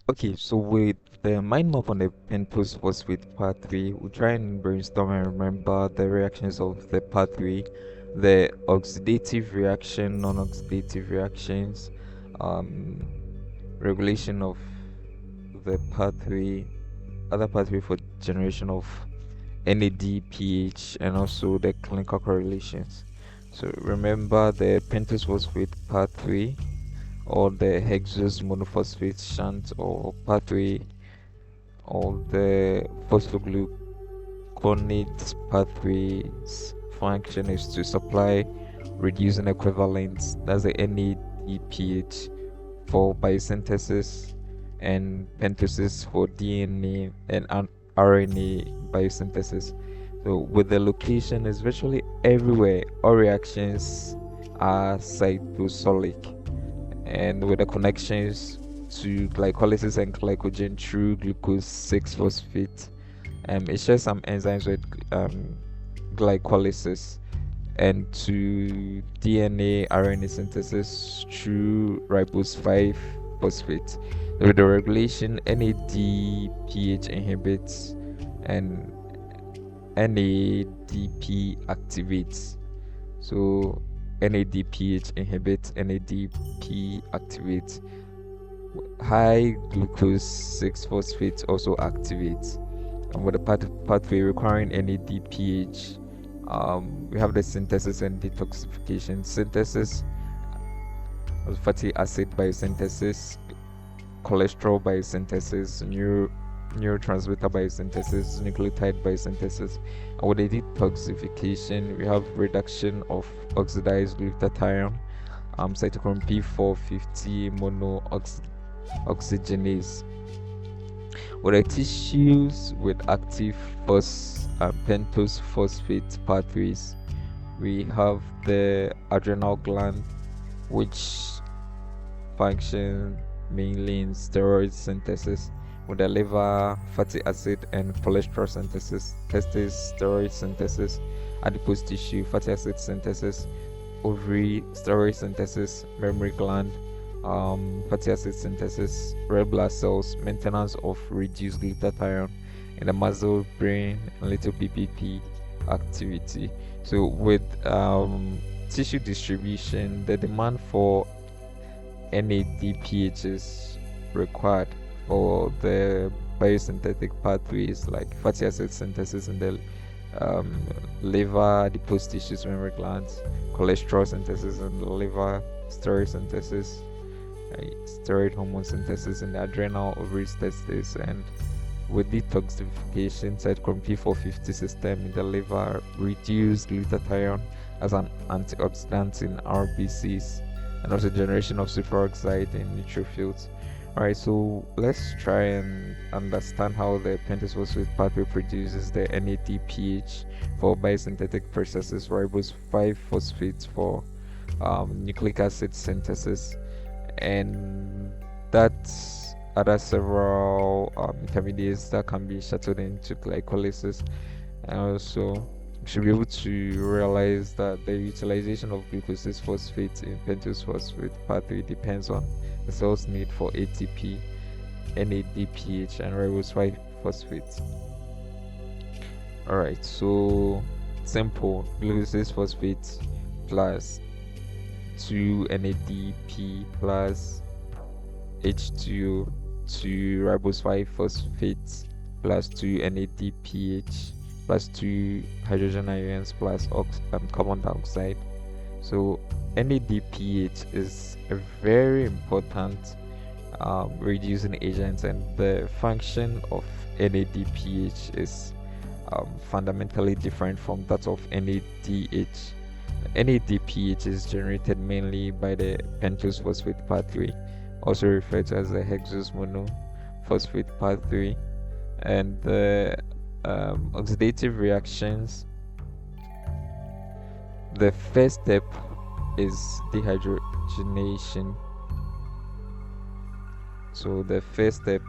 Okay, so with the mind map on the Pentose phosphate pathway, we try and brainstorm and remember the reactions of the pathway, the oxidative reaction, non-oxidative reactions, um, regulation of the pathway, other pathway for generation of NADPH, and also the clinical correlations. So remember the pentose phosphate pathway or the hexose monophosphate shunt or pathway or the phosphogluconate pathway's function is to supply reducing equivalents, that's the NADPH for biosynthesis, and pentoses for DNA and RNA biosynthesis. So with the location is virtually everywhere, all reactions are cytosolic, and with the connections to glycolysis and glycogen through glucose 6 phosphate. It shares some enzymes with glycolysis, and to DNA RNA synthesis through ribose 5 phosphate. With the regulation, NADPH inhibits and NADP activates. So NADPH inhibits, NADP activates. High glucose 6 phosphate also activates. And with the pathway requiring NADPH, we have the synthesis and detoxification. Synthesis of fatty acid biosynthesis, cholesterol biosynthesis, neurotransmitter biosynthesis, nucleotide biosynthesis. And with the detoxification, we have reduction of oxidized glutathione, cytochrome P450 monooxygenase. With the tissues with active pentose phosphate pathways, we have the adrenal gland, which function mainly in steroid synthesis, with the liver, fatty acid and cholesterol synthesis, testes, steroid synthesis, adipose tissue, fatty acid synthesis, ovary, steroid synthesis, mammary gland, fatty acid synthesis, red blood cells, maintenance of reduced glutathione in the muscle, brain, and little PPP activity. So with tissue distribution, the demand for NADPH is required for the biosynthetic pathways like fatty acid synthesis in the liver, adipose tissues, mammary glands, cholesterol synthesis in the liver, steroid synthesis, steroid hormone synthesis in the adrenal, ovaries, testes, and with detoxification, cytochrome P450 system in the liver, reduce glutathione as an antioxidant in RBCs, and also generation of superoxide in neutrophils. Alright, so let's try and understand how the pentose phosphate pathway produces the NADPH for biosynthetic processes, ribose 5 phosphates for nucleic acid synthesis, and that's other several intermediates that can be shuttled into glycolysis. And also you should be able to realize that the utilization of glucose 6 phosphate in pentose phosphate pathway depends on the cell's need for ATP, NADPH, and ribose 5 phosphate. Alright, so simple: glucose 6 phosphate plus 2 NADP plus H2O to ribose 5 phosphate plus 2 NADPH plus 2 hydrogen ions plus carbon dioxide. So NADPH is a very important reducing agent, and the function of NADPH is fundamentally different from that of NADH. NADPH is generated mainly by the pentose phosphate pathway, also referred to as the hexose monophosphate pathway, and the oxidative reactions. The first step is dehydrogenation. So the first step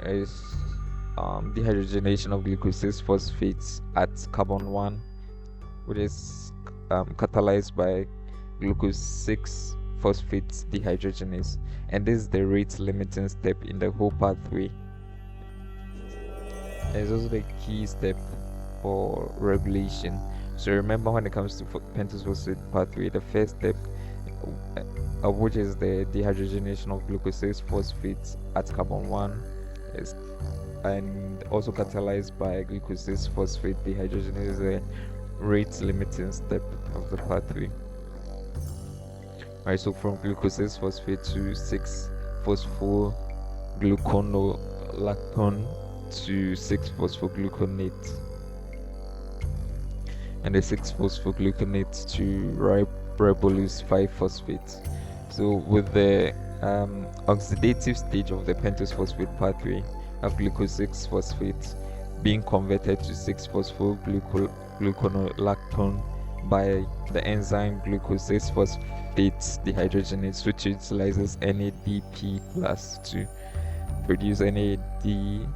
is dehydrogenation of glucose 6 phosphates at carbon 1, which is catalyzed by glucose 6 phosphate dehydrogenase, and this is the rate limiting step in the whole pathway. It's also the key step for regulation. So remember, when it comes to pentose phosphate pathway, the first step, which is the dehydrogenation of glucose 6-phosphate at carbon 1, is and also catalyzed by glucose 6-phosphate dehydrogenase, is the rate limiting step of the pathway. Right, so from glucose 6-phosphate to 6-phosphogluconolactone to 6-phosphogluconate, and the 6-phosphogluconate to ribose 5-phosphate. So with the oxidative stage of the pentose phosphate pathway of glucose 6-phosphate being converted to 6-phosphogluconolactone by the enzyme glucose 6-phosphate dehydrogenase, which utilizes NADP plus to produce NADPH,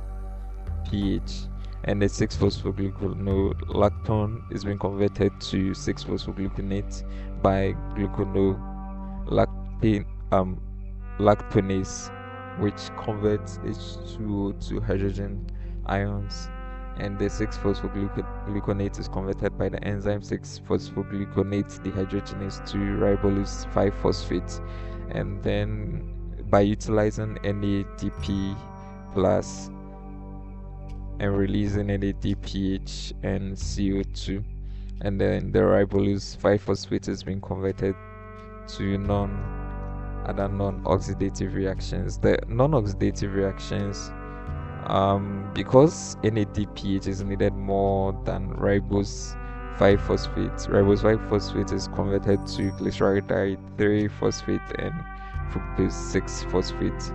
and the 6-phosphogluconolactone is being converted to 6-phosphogluconate by gluconolactonase, which converts H2O to hydrogen ions, and the 6-phosphogluconate is converted by the enzyme 6-phosphogluconate dehydrogenase to ribose 5-phosphate, and then by utilizing NADP plus and releasing NADPH and CO2, and then the ribose 5-phosphate is being converted to other non-oxidative reactions. The non-oxidative reactions, because NADPH is needed more than ribose 5-phosphate. Ribose 5-phosphate is converted to glyceraldehyde 3-phosphate and fructose 6-phosphate,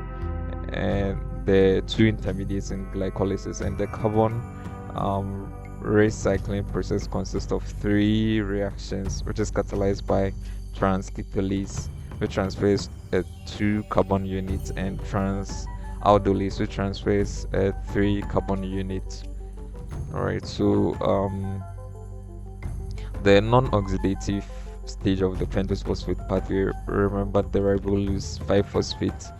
and the two intermediates in glycolysis, and the carbon recycling process consists of 3 reactions, which is catalyzed by transketolase, which transfers 2 carbon units, and transaldolase, which transfers 3 carbon units. Alright, so the non-oxidative stage of the pentose phosphate pathway, remember, the ribose 5-phosphate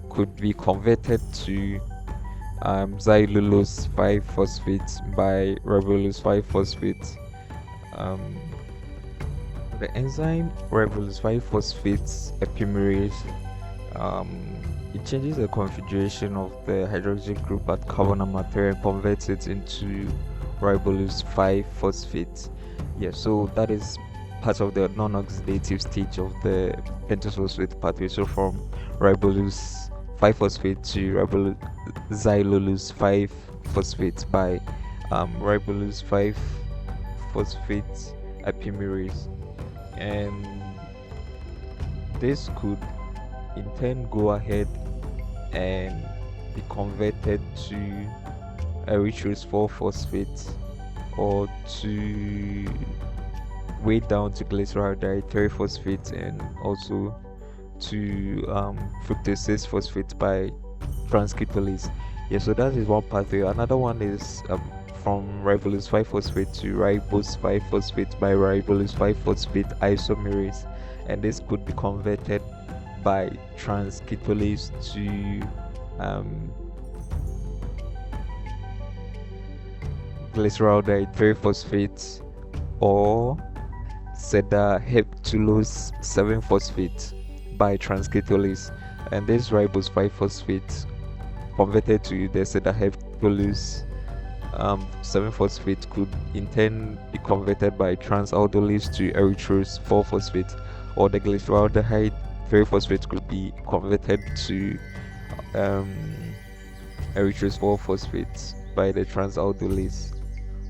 could be converted to xylulose 5-phosphate by ribose 5-phosphate. The enzyme ribose 5-phosphate epimerase, it changes the configuration of the hydrogen group at carbon number 3 and converts it into ribose 5-phosphate. Yeah, so that is part of the non-oxidative stage of the pentose phosphate pathway. So from ribose 5-phosphate to xylulose 5-phosphate by ribose 5-phosphate epimerase, and this could in turn go ahead and be converted to erythrose 4-phosphate, or to way down to glyceraldehyde 3-phosphate, and also to fructose 6-phosphate by transketolase. Yeah, so that is one pathway. Another one is from ribose 5-phosphate to ribose 5-phosphate by ribose 5-phosphate isomerase, and this could be converted by transketolase to glyceraldehyde 3-phosphate or cedaheptulose 7-phosphate by transketolase, and this ribose 5-phosphate converted to the cedaheptulose 7-phosphate could in turn be converted by transaldolase to erythrose 4-phosphate, or the glyceraldehyde 3-phosphate could be converted to erythrose 4-phosphate by the transaldolase,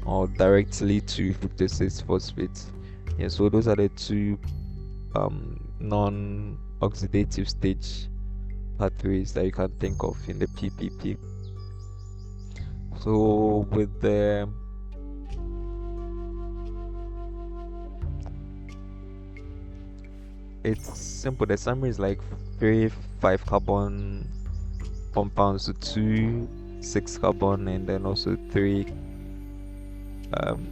or directly to fructose 6-phosphate. Yeah, so those are the two non-oxidative stage pathways that you can think of in the PPP. So with the it's simple. The summary is like 3 5-carbon compounds to 2 6-carbon, and then also 3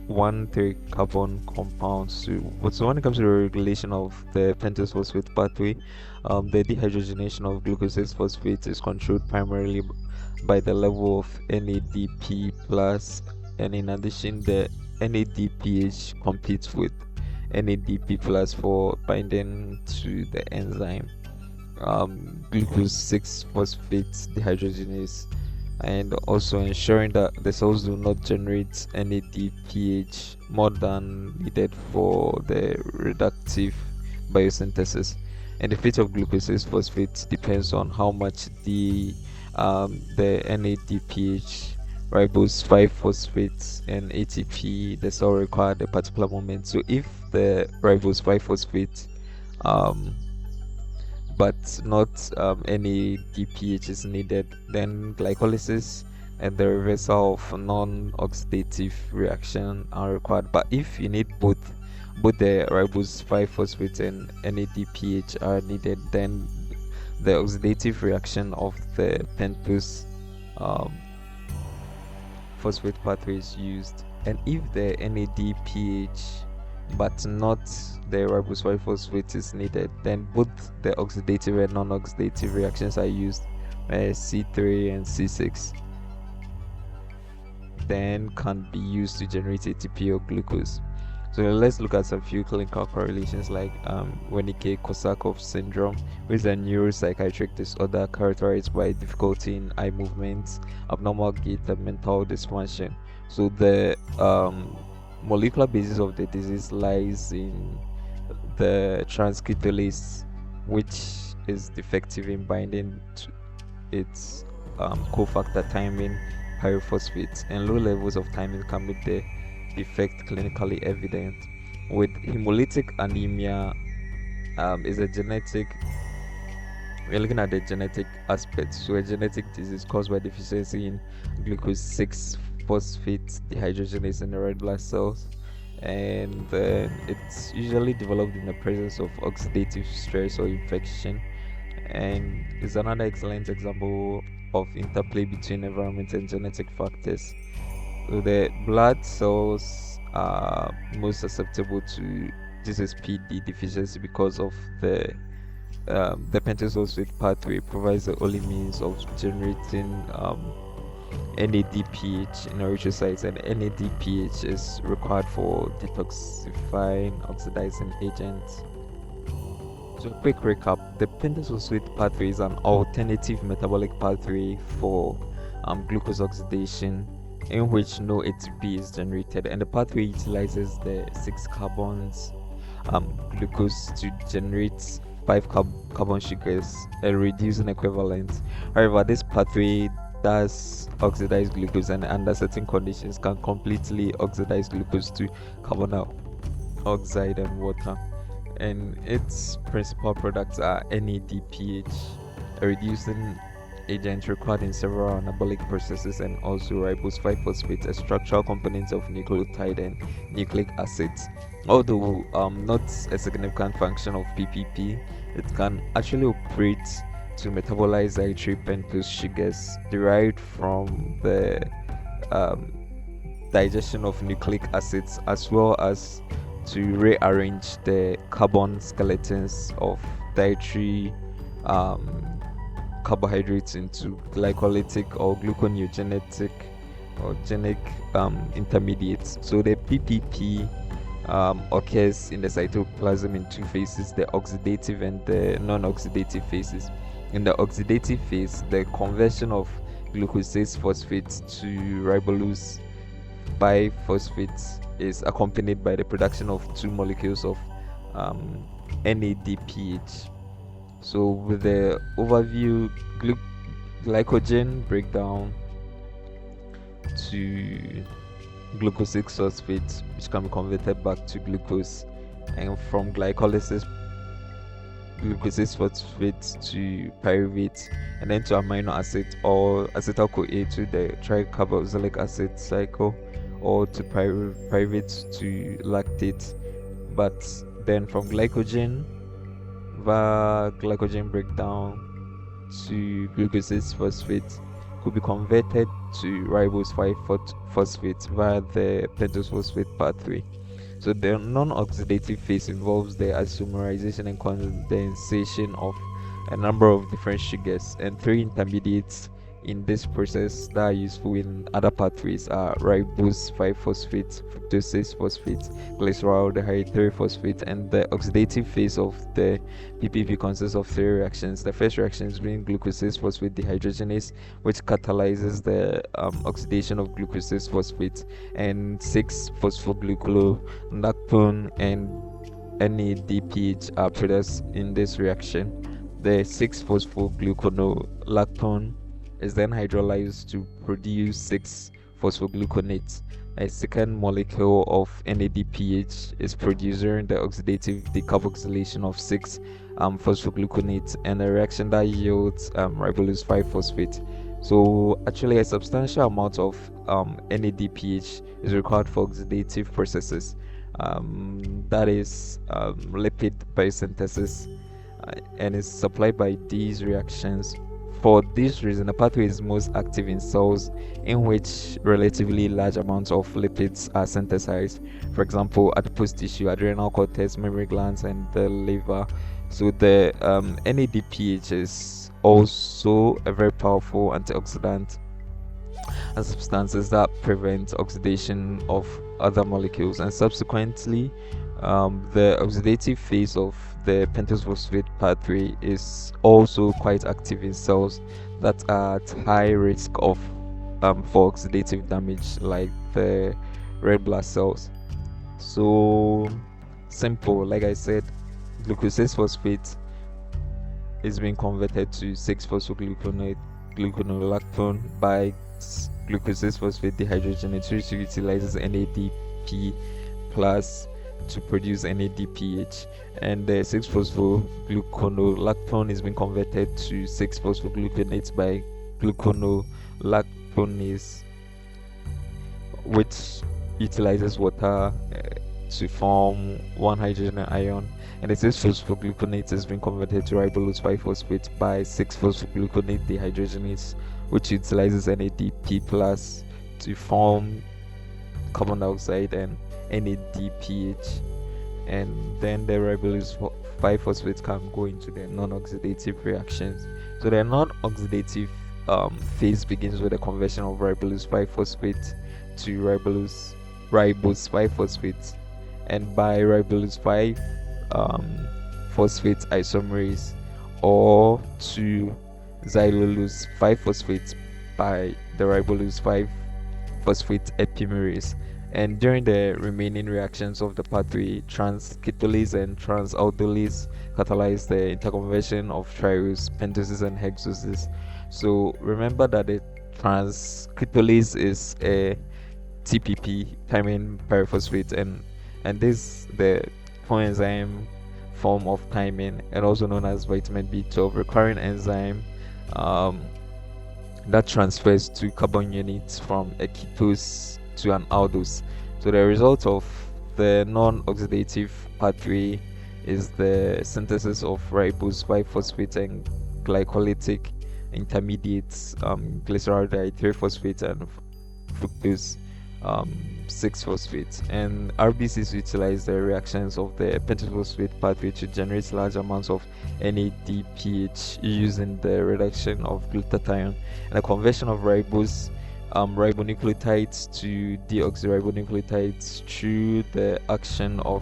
one three carbon compounds. So when it comes to the regulation of the pentose phosphate pathway, the dehydrogenation of glucose 6 phosphate is controlled primarily by the level of NADP plus, and in addition, the NADPH competes with NADP plus for binding to the enzyme glucose 6 phosphate dehydrogenase, and also ensuring that the cells do not generate any NADPH more than needed for the reductive biosynthesis. And the fate of glucose 6 phosphate depends on how much the NADPH, ribose 5 phosphates, and ATP the cell require at a particular moment. So if the ribose 5 phosphate um, but not any DPH is needed, then glycolysis and the reversal of non-oxidative reaction are required. But if you need both the ribose 5 phosphate and NADPH are needed, then the oxidative reaction of the pentose um, phosphate pathway is used. And if the NADPH but not the ribose 5 phosphate is needed, then both the oxidative and non-oxidative reactions are used. C3 and C6 then can be used to generate ATP or glucose. So let's look at some few clinical correlations like Wernicke-Korsakoff syndrome, which is a neuropsychiatric disorder characterized by difficulty in eye movements, abnormal gait, and mental dysfunction. So the molecular basis of the disease lies in the transketolase, which is defective in binding to its cofactor thymine pyrophosphate, and low levels of thymine can make the defect clinically evident. With hemolytic anemia, is a genetic. We're looking at the genetic aspect. So a genetic disease caused by deficiency in glucose 6 phosphate dehydrogenase in the red blood cells, and it's usually developed in the presence of oxidative stress or infection, and is another excellent example of interplay between environment and genetic factors. So the blood cells are most susceptible to GSPD deficiency because of the pentose phosphate pathway provides the only means of generating NADPH in erythrocytes, and NADPH is required for detoxifying oxidizing agents. So, a quick recap: the pentose phosphate pathway is an alternative metabolic pathway for glucose oxidation, in which no ATP is generated, and the pathway utilizes the 6 carbons glucose to generate 5 carbon sugars, a reducing equivalent. However, this pathway does oxidize glucose, and under certain conditions can completely oxidize glucose to carbon oxide and water. And its principal products are NADPH, a reducing agent required in several anabolic processes, and also ribose 5 phosphate, a structural component of nucleotide and nucleic acids. Although not a significant function of PPP, it can actually operate to metabolize dietary pentose sugars derived from the digestion of nucleic acids, as well as to rearrange the carbon skeletons of dietary carbohydrates into glycolytic or gluconeogenetic or genic intermediates. So the PPP occurs in the cytoplasm in two phases: the oxidative and the non-oxidative phases. In the oxidative phase, the conversion of glucose 6 phosphate to ribose 5 phosphate is accompanied by the production of 2 molecules of NADPH. So with the overview, glycogen breakdown to glucose 6 phosphate, which can be converted back to glucose, and from glycolysis, glucose 6 phosphate to pyruvate, and then to amino acid or acetyl-CoA to the tricarboxylic acid cycle, or to pyruvate to lactate. But then from glycogen via glycogen breakdown to glucose 6 phosphate, could be converted to ribose 5-phosphate via the pentose phosphate pathway. So the non-oxidative phase involves the isomerization and condensation of a number of different sugars, and three intermediates in this process that are useful in other pathways are ribose 5-phosphate, fructose 6-phosphate, glyceraldehyde 3-phosphate, and the oxidative phase of the PPP consists of three reactions. The first reaction is being glucose 6-phosphate dehydrogenase, which catalyzes the oxidation of glucose 6-phosphate, and 6-phosphoglucolactone and NADPH are produced in this reaction. The 6-phosphogluconolactone is then hydrolyzed to produce 6-phosphogluconates. A second molecule of NADPH is produced during the oxidative decarboxylation of 6-phosphogluconates, and a reaction that yields ribose 5-phosphate. So actually a substantial amount of NADPH is required for oxidative processes, that is lipid biosynthesis, and is supplied by these reactions. For this reason, the pathway is most active in cells in which relatively large amounts of lipids are synthesized. For example, adipose tissue, adrenal cortex, mammary glands, and the liver. So the NADPH is also a very powerful antioxidant and substances that prevent oxidation of other molecules, and subsequently the oxidative phase of the pentose phosphate pathway is also quite active in cells that are at high risk of for oxidative damage, like the red blood cells. So simple, like I said, glucose 6-phosphate is being converted to 6-phosphogluconolactone by glucose 6-phosphate dehydrogenase, which utilizes NADP plus to produce NADPH, and the 6-phosphogluconolactone is being converted to 6-phosphogluconates by gluconolactonase, which utilizes water to form one hydrogen ion, and the 6-phosphogluconate is being converted to ribose 5-phosphate by 6-phosphogluconate dehydrogenase, which utilizes NADP plus to form carbon dioxide and NADPH, and then the ribose 5-phosphate can go into the non-oxidative reactions. So the non-oxidative phase begins with the conversion of ribose 5-phosphate to ribose 5-phosphate, and by ribose 5-phosphate isomerase, or to xylulose 5-phosphate by the ribose 5-phosphate epimerase. And during the remaining reactions of the pathway, transketolase and transaldolase catalyze the interconversion of triose, pentoses, and hexoses. So remember that the transketolase is a TPP, thymine pyrophosphate, and this the coenzyme form of thymine, and also known as vitamin B12, requiring enzyme that transfers to carbon units from a ketose to an aldose. So the result of the non-oxidative pathway is the synthesis of ribose 5-phosphate and glycolytic intermediates, glyceraldehyde 3-phosphate and fructose 6-phosphate. And RBCs utilize the reactions of the pentose phosphate pathway to generate large amounts of NADPH using the reduction of glutathione and the conversion of ribose ribonucleotides to deoxyribonucleotides through the action of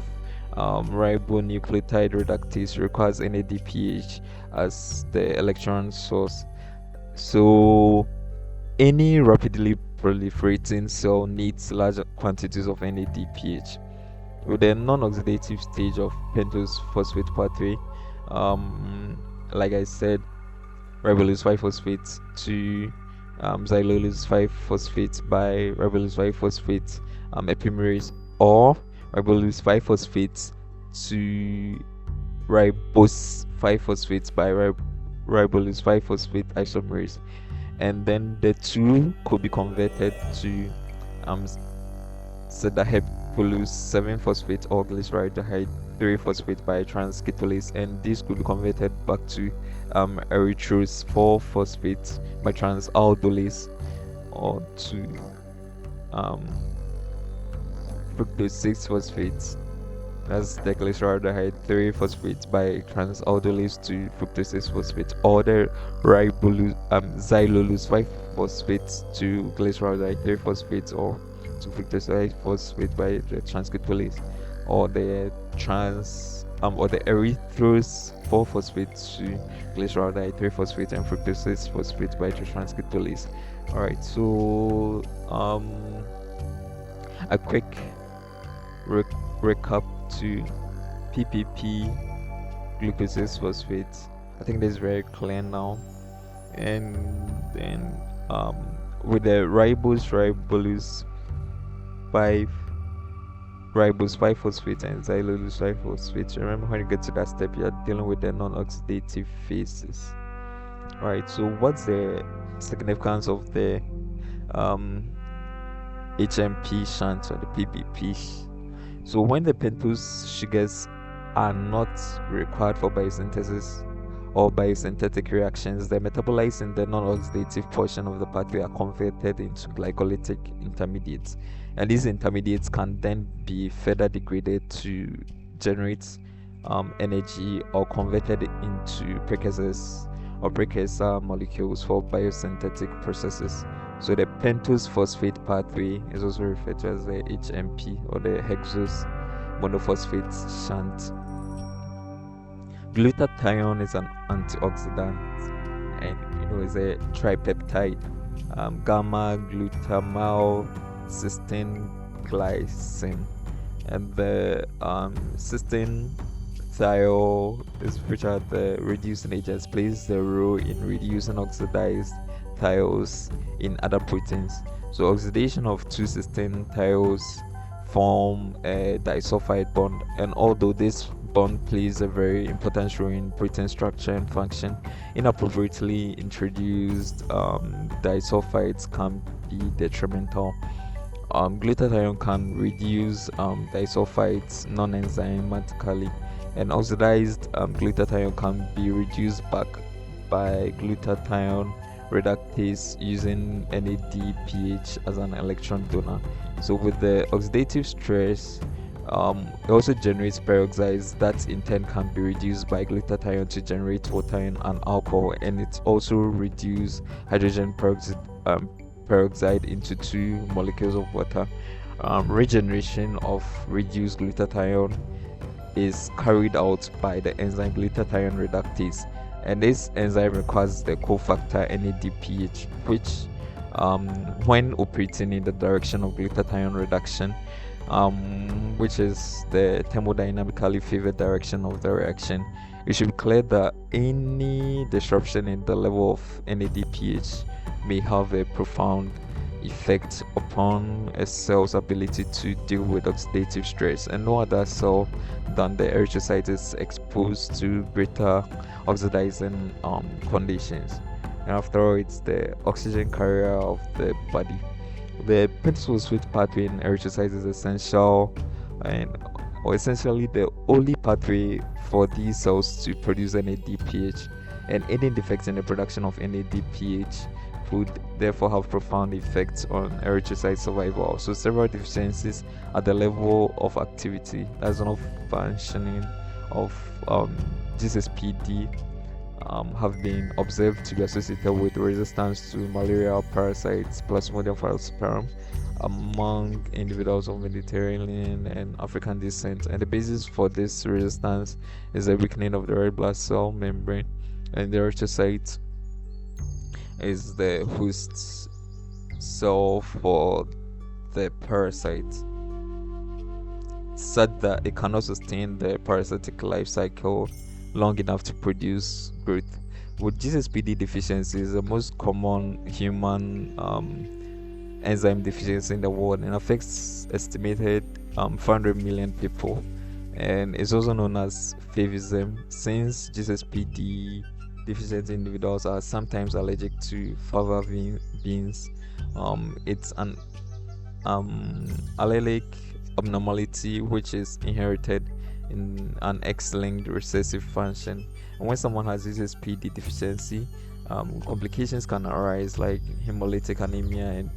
ribonucleotide reductase requires NADPH as the electron source. So any rapidly proliferating cell needs large quantities of NADPH. With the non-oxidative stage of pentose phosphate pathway, like I said, ribose 5-phosphate to xylulose 5-phosphate by ribose 5-phosphate epimerase, or ribose 5-phosphate to ribose 5-phosphate by ribose 5-phosphate isomerase, and then the two could be converted to sedahepolose 7-phosphate or glyceraldehyde 3-phosphate by transketolase, and this could be converted back to erythrose 4-phosphate by transaldolase, or to fructose 6-phosphate. That's diglyceraldehyde 3-phosphate by transaldolase to fructose 6-phosphate, or the xylulose 5-phosphate to glyceraldehyde 3-phosphate, or to fructose 5-phosphate by the transketolase, or the erythrose 4-phosphate to glyceraldehyde 3-phosphate and fructose 6-phosphate by the transketolase. All right, so a quick recap to PPP glucose 6-phosphate. I think this is very clear now. And then with the ribose 5-phosphate and xylulose 5-phosphate, remember when you get to that step, you're dealing with the non-oxidative phases. Alright, so what's the significance of the HMP shunt or the PPP? So when the pentose sugars are not required for biosynthesis or biosynthetic reactions, they're metabolized in the non-oxidative portion of the pathway, are converted into glycolytic intermediates, and these intermediates can then be further degraded to generate energy, or converted into precursors or precursor molecules for biosynthetic processes. So the pentose phosphate pathway is also referred to as the HMP, or the hexose monophosphate shunt. Glutathione is an antioxidant, and is a tripeptide, gamma glutamal cysteine glycine, and the cysteine thiol, which are the reducing agents, plays the role in reducing oxidized thiols in other proteins. So oxidation of two cysteine thiols form a disulfide bond, and although this bond plays a very important role in protein structure and function, inappropriately introduced disulfides can be detrimental. Glutathione can reduce disulfides non-enzymatically, and oxidized glutathione can be reduced back by glutathione reductase using NADPH as an electron donor. So with the oxidative stress, it also generates peroxides that in turn can be reduced by glutathione to generate water and alcohol, and it also reduces hydrogen peroxide into 2 molecules of water. Regeneration of reduced glutathione is carried out by the enzyme glutathione reductase, and this enzyme requires the cofactor NADPH, which when operating in the direction of glutathione reduction, which is the thermodynamically favored direction of the reaction, it should be clear that any disruption in the level of NADPH may have a profound effect upon a cell's ability to deal with oxidative stress, and no other cell than the erythrocyte is exposed to greater oxidizing conditions. And after all, it's the oxygen carrier of the body. The pentose phosphate pathway in erythrocytes is essential, or essentially the only pathway for these cells to produce NADPH, and any defects in the production of NADPH would therefore have profound effects on erythrocyte survival. So several deficiencies at the level of activity, that's not functioning of GSSPD, have been observed to be associated with resistance to malarial parasites, Plasmodium falciparum, among individuals of Mediterranean and African descent. And the basis for this resistance is the weakening of the red blood cell membrane, and the erythrocyte is the host cell for the parasite, such that it cannot sustain the parasitic life cycle long enough to produce growth. With GSSPD deficiency is the most common human enzyme deficiency in the world, and affects estimated 400 million people, and is also known as favism, since GSSPD deficient individuals are sometimes allergic to fava beans. It's an allelic abnormality which is inherited in an X-linked recessive function. And when someone has USPD deficiency, complications can arise like hemolytic anemia and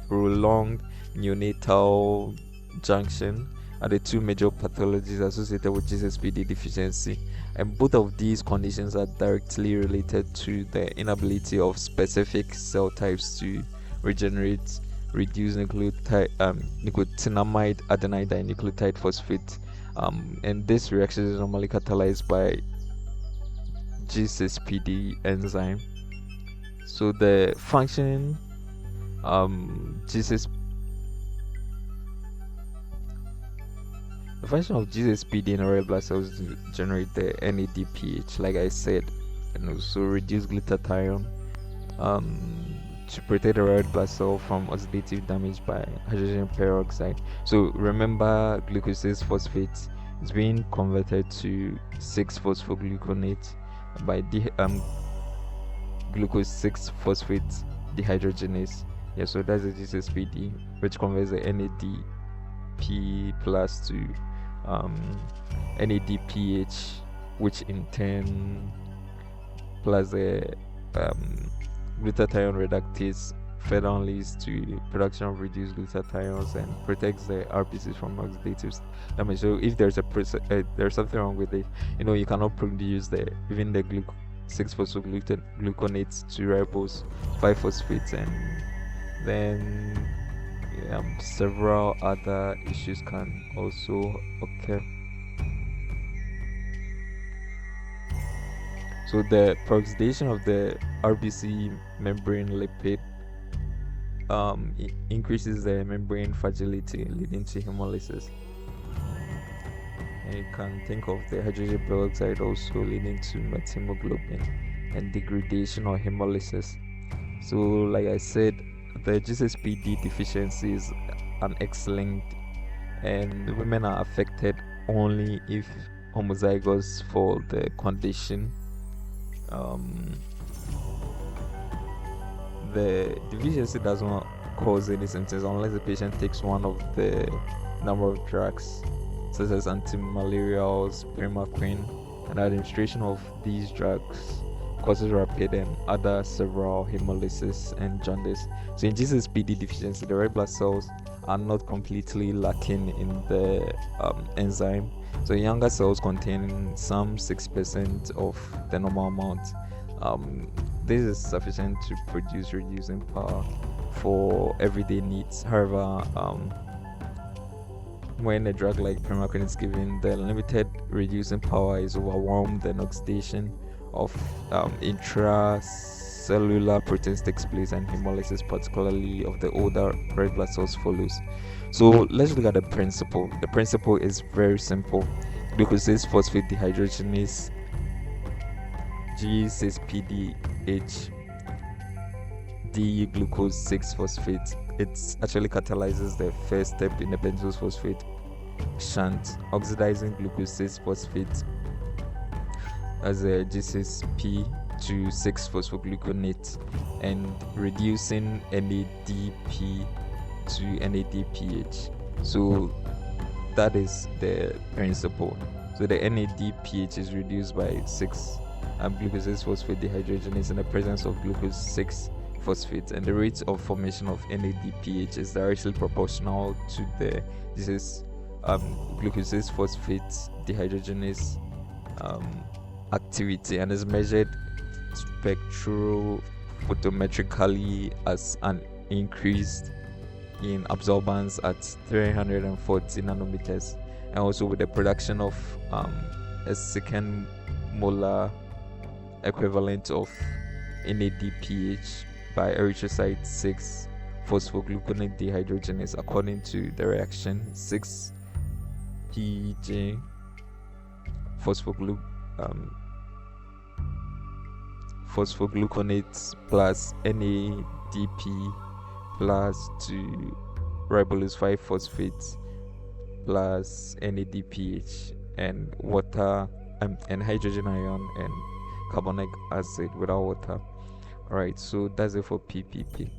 prolonged neonatal junction are the two major pathologies associated with USPD deficiency. And both of these conditions are directly related to the inability of specific cell types to regenerate reduced nicotinamide adenine dinucleotide phosphate. And this reaction is normally catalyzed by GSPD enzyme. So the function GSPD the function of GSPD in red blood cells is to generate the NADPH, like I said, and also reduce glutathione to protect the red blood cell from oxidative damage by hydrogen peroxide. So remember, glucose phosphate is being converted to 6-phosphogluconate by glucose 6-phosphate dehydrogenase. Yeah, so that's the GSPD, which converts the NADP plus to NADPH, which in turn plus the glutathione reductase further leads to production of reduced glutathiones and protects the RBCs from oxidative damage. So if there's there's something wrong with it, you cannot produce even the 6-phosphogluconates to ribose 5-phosphates, and then several other issues can also occur. So the peroxidation of the RBC membrane lipid increases the membrane fragility, leading to hemolysis. And you can think of the hydrogen peroxide also leading to methemoglobin and degradation or hemolysis. So like I said, the GSPD deficiency is an X-linked, and women are affected only if homozygous for the condition. The deficiency does not cause any symptoms unless the patient takes one of the number of drugs such as antimalarials, primaquine, and administration of these drugs causes rapid and other several hemolysis and jaundice. So in GSPD deficiency, the red blood cells are not completely lacking in the enzyme. So younger cells contain some 6% of the normal amount. This is sufficient to produce reducing power for everyday needs. However, when a drug like primaquine is given, the limited reducing power is overwhelmed, and oxidation of intracellular proteins takes place, and hemolysis, particularly of the older red blood cells, follows. So let's look at the principle. The principle is very simple. Glucose phosphate dehydrogenase G6PDH D glucose 6-phosphate. It actually catalyzes the first step in the pentose phosphate shunt, oxidizing glucose 6-phosphate as a G6P to 6-phosphogluconate and reducing NADP to NADPH. So that is the principle. So the NADPH is reduced by 6 glucose 6-phosphate dehydrogenase in the presence of glucose 6-phosphate, and the rate of formation of NADPH is directly proportional to the glucose 6-phosphate dehydrogenase activity, and is measured spectrophotometrically as an increase in absorbance at 340 nanometers, and also with the production of a second molar equivalent of NADPH by erythrocyte 6-phosphogluconate dehydrogenase according to the reaction 6-PG phosphogluconate plus NADP plus to ribose 5-phosphate plus NADPH and water and hydrogen ion and carbonic acid without water. Alright, so that's it for PPP.